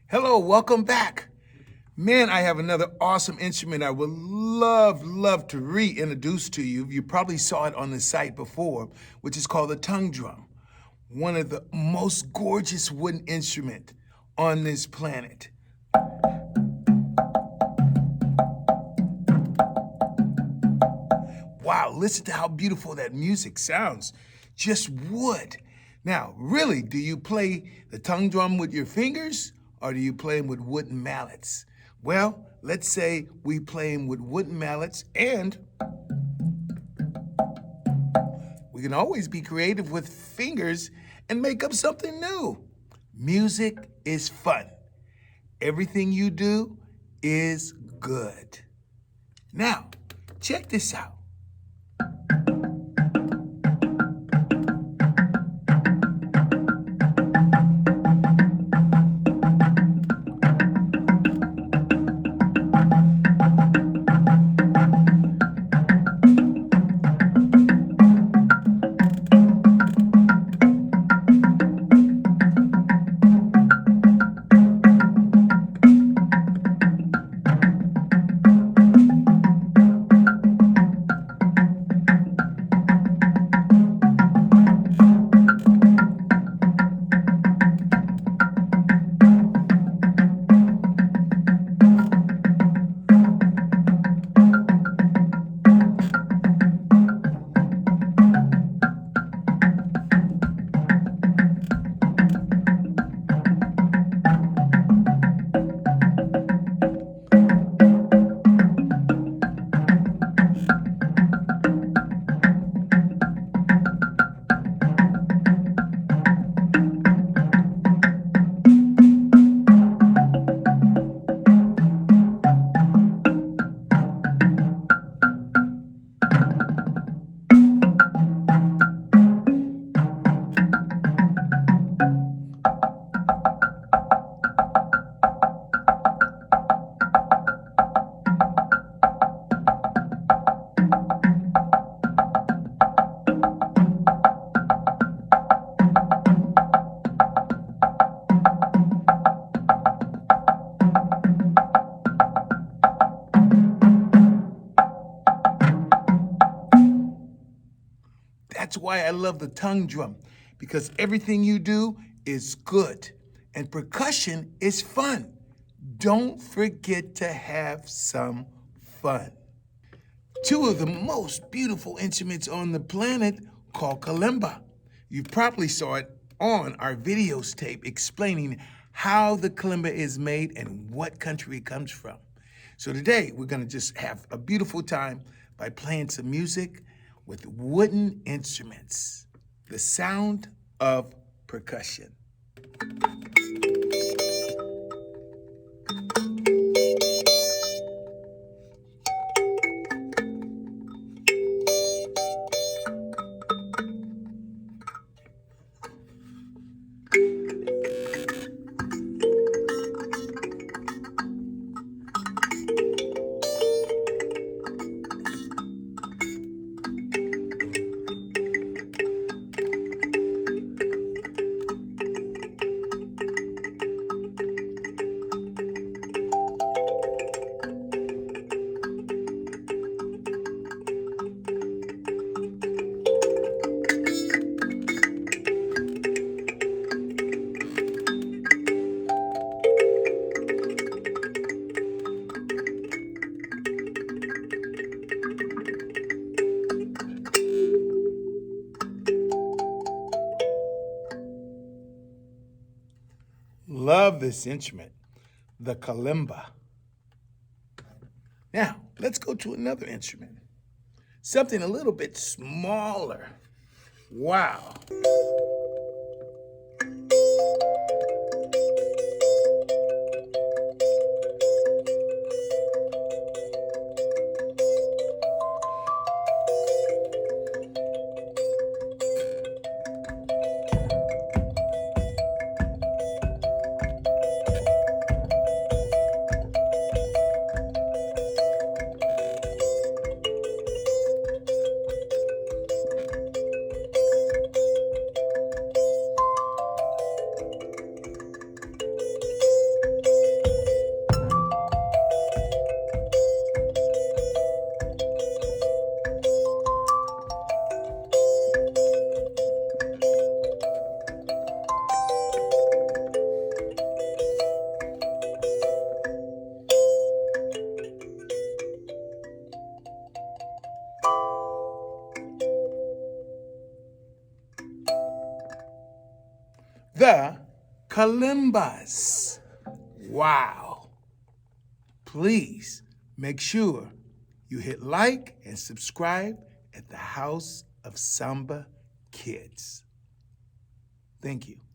Hello, welcome back. Man, I have another awesome instrument I would love to reintroduce to you. You probably saw it on the site before, which is called the tongue drum. One of the most gorgeous wooden instruments on this planet. Wow, listen to how beautiful that music sounds. Just wood. Now, really, do you play the tongue drum with your fingers or do you play them with wooden mallets? Well, let's say we play them with wooden mallets, and we can always be creative with fingers and make up something new. Music is fun. Everything you do is good. Now, check this out. That's why I love the tongue drum, because everything you do is good and percussion is fun. Don't forget to have some fun. Two of the most beautiful instruments on the planet called Kallimba. You probably saw it on our videos tape explaining how the kalimba is made and what country it comes from. So today we're gonna just have a beautiful time by playing some music with wooden instruments. The sound of percussion. Love this instrument, the Kallimba. Now, let's go to another instrument. Something a little bit smaller. Wow. the Kallimbas. Wow. Please make sure you hit like and subscribe at the House of Samba Kids. Thank you.